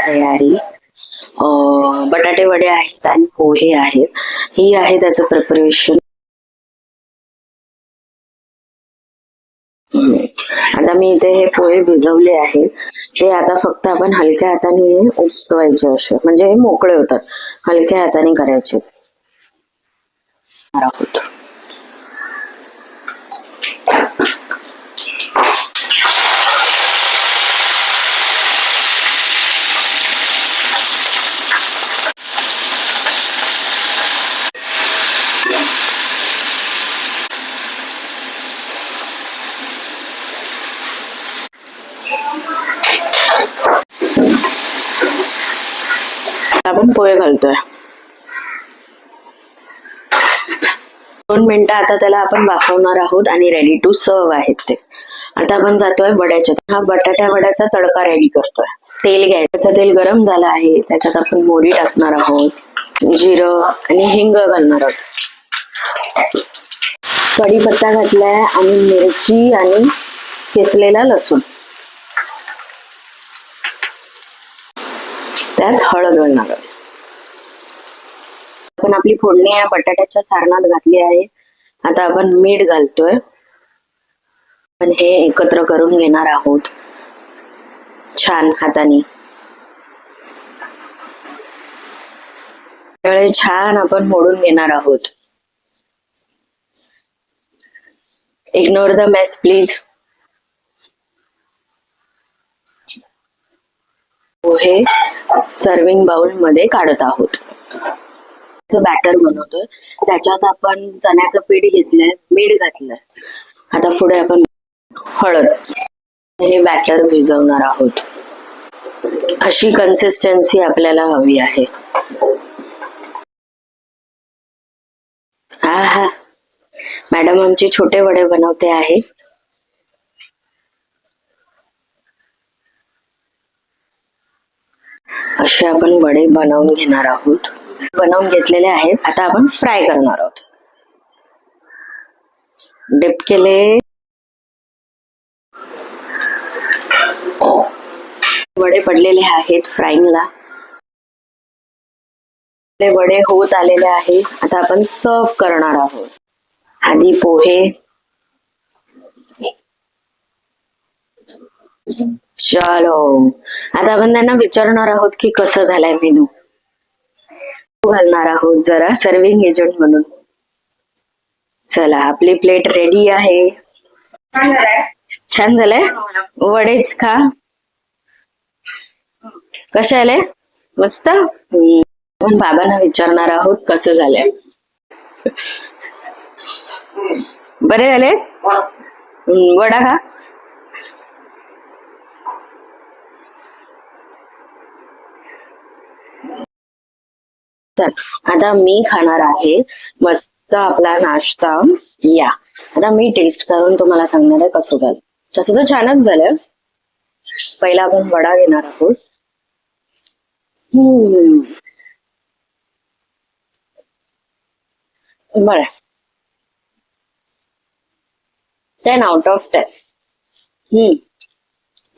तयारी. बटाटे वडे आहेत आणि पोहे आहेत. ही आहे त्याचं प्रिपरेशन. आता मी इथे हे पोहे भिजवले आहेत. ते आता फक्त आपण हलक्या हाताने उपसवायचे असे, म्हणजे हे मोकळे होतात. हलक्या हाताने करायचे आहोत. आपण पोहे घालतोय. 2 मिनिटं आता त्याला आपण वाफवणार आहोत आणि रेडी टू सर्व आहेत ते. आता आपण जातोय वड्याच्या. हा बटाट्या वड्याचा तडका रेडी करतोय. तेल घ्यायचं. तेल गरम झालं आहे. त्याच्यात आपण मोहरी टाकणार आहोत, जिरं आणि हिंग घालणार आहोत. कढीपत्ता घातलाय आणि मिरची आणि किसलेला लसूण. त्यात हळद घालणार आहोत. आपण आपली फोडणी या बटाट्याच्या सारणात घातली आहे. आता आपण मीठ घालतोय. पण हे एकत्र करून घेणार आहोत छान हाताने. छान आपण मोडून घेणार आहोत. Ignore the mess please. Pohe serving bowl मध्ये काढत आहोत. बॅटर बनवतोय. त्याच्यात आपण चण्याचं पीठ घेतलंय, मीठ घातलंय. आता पुढे आपण हळद. हे बॅटर भिजवणार आहोत. अशी कन्सिस्टन्सी आपल्याला हवी आहे. हा मॅडम आमचे छोटे वडे बनवते आहे. असे आपण वडे बनवून घेणार आहोत. बनवून घेतलेले आहेत. आता आपण फ्राय करणार आहोत. डिप केले. वडे पडलेले आहेत फ्राईंगला. वडे होत आलेले आहे. आता आपण सर्व करणार आहोत. आधी पोहे. चलो आता आपण त्यांना विचारणार आहोत की कसं झालंय मेनू. घालणार आहोत जरा सर्विंग एजंट म्हणून. चला आपली प्लेट रेडी आहे. छान झालंय. वडेच खा. कसे आले? मस्त. आपण बाबांना विचारणार आहोत कसं झालंय. बरे झाले? वडा खा. आता मी खाणार आहे मस्त आपला नाश्ता. या आता मी टेस्ट करून तुम्हाला सांगणार आहे कसं झालं. तसं तर छानच झालं. पहिला आपण वडा घेणार आहोत. बरं 10 out of 10.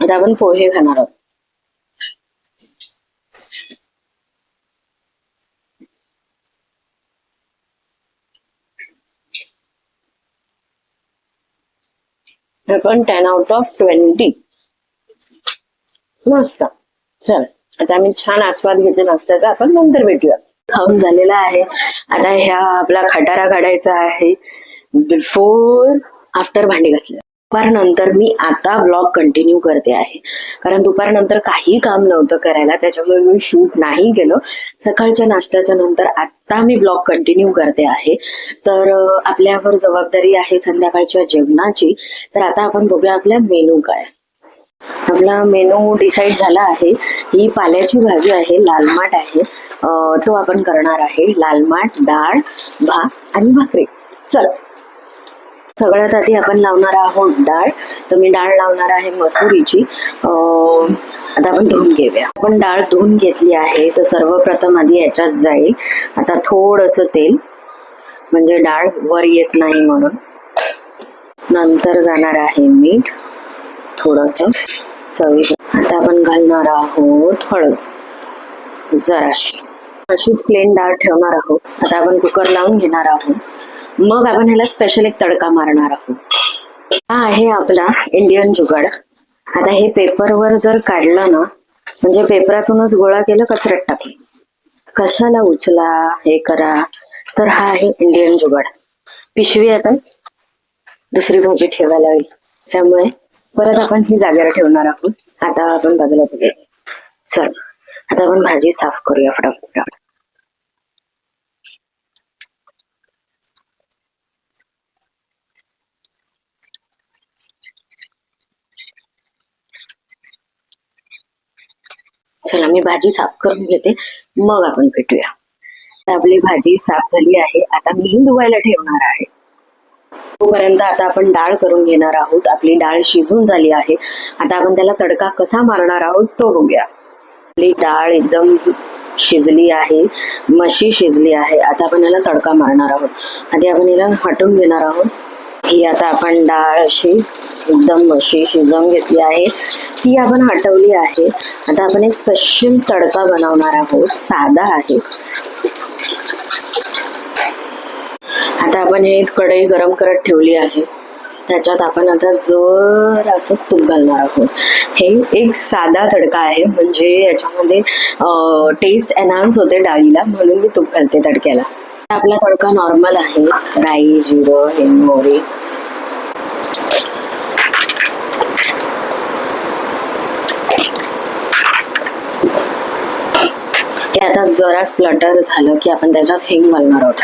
आता आपण पोहे खाणार आहोत. आपण 10 out of 20. मस्त. चल आता आम्ही छान आस्वाद घेते नाश्त्याचा. आपण नंतर भेटूया. खाऊन झालेला आहे. आता ह्या आपला खटारा काढायचा आहे. बिफोर आफ्टर भांडी घासले. दुपारनंतर मी आता ब्लॉग कंटिन्यू करते आहे. कारण दुपारनंतर काही काम नव्हतं करायला. त्याच्यामुळे मी शूट नाही केलं. सकाळच्या नाश्त्याच्या नंतर आता मी ब्लॉग कंटिन्यू करते आहे. तर आपल्यावर जबाबदारी आहे संध्याकाळच्या जेवणाची. तर आता आपण बघूया आपला मेनू काय. आपला मेनू डिसाईड झाला आहे. ही पाल्याची भाजी आहे, लाल माठ आहे. तो आपण करणार आहे. लाल माठ, डाळ, भात आणि भाकरी. चल सगळ्यात आधी आपण लावणार आहोत डाळ. तर मी डाळ लावणार आहे मसुरीची. आता आपण धुवून घेऊया. आपण डाळ धुवून घेतली आहे. तर सर्वप्रथम आधी याच्यात जाईल आता थोडंसं तेल, म्हणजे डाळ वर येत नाही म्हणून. नंतर जाणार आहे मीठ थोडंसं चवी. आता आपण घालणार आहोत हळद. जराशी अशीच प्लेन डाळ ठेवणार आहोत. आता आपण कुकर लावून घेणार आहोत. मग आपण ह्याला स्पेशल एक तडका मारणार आहोत. हा आहे आपला इंडियन जुगाड. आता हे पेपरवर जर काढलं ना, म्हणजे पेपरातूनच गोळा केलं, कचऱ्यात टाकलं, कशाला उचला हे करा, तर हा आहे इंडियन जुगाड. पिशवी आता दुसरी भाजी ठेवायला हवी, त्यामुळे परत आपण ही जागेवर ठेवणार आहोत. आता आपण बाजूला बघूया. चल आता आपण भाजी साफ करूया फटाफट. चला मी भाजी साफ करून घेते, मग आपण भेटूया. आपली भाजी साफ झाली आहे. आता मी धुवायला ठेवणार आहे. तोपर्यंत आता आपण डाळ करून घेणार आहोत. आपली डाळ शिजून झाली आहे. आता आपण त्याला तडका कसा मारणार आहोत तो बघूया. आपली डाळ एकदम शिजली आहे, मशी शिजली आहे. आता आपण याला तडका मारणार आहोत. आधी आपण याला हटवून घेणार आहोत. ही आता आपण डाळ अशी एकदम मशी शिजवून घेतली आहे, ती आपण हटवली आहे. आता आपण एक स्पेशल तडका बनवणार आहोत. साधा आहे. आता आपण हे कढई गरम करत ठेवली आहे. त्याच्यात आपण आता जर असं तूप घालणार आहोत. हे एक साधा तडका आहे, म्हणजे याच्यामध्ये टेस्ट एनहान्स होते डाळीला, म्हणून मी तूप घालते तडक्याला. आपला तडका नॉर्मल आहे. राई, जिरं, हिंग, मोहरी. हे आता जरा स्प्लटर झालं की आपण त्याच्यात हिंग घालणार आहोत.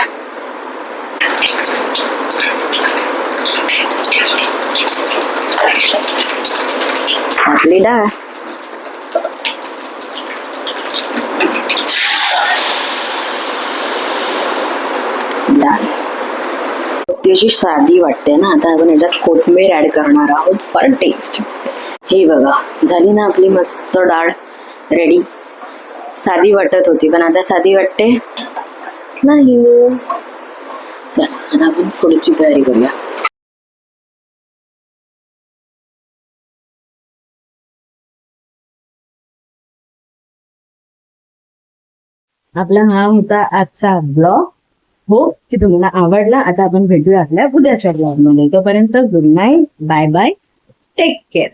आपली डाळ त्याची साधी वाटते ना. आता आपण याच्यात कोथिंबीर ऍड करणार आहोत फॉर टेस्ट. ही बघा, झाली ना आपली मस्त डाळ रेडी. साधी वाटत होती, पण आता साधी वाटते नाही. चला आता आपण पुढची तयारी करूया. आपला हा होता आजचा ब्लॉग. हो की तुम्हाला आवडला. आता आपण भेटूया आपल्या उद्याच्या ब्लॉग मध्ये. तोपर्यंत good night, bye bye, take care.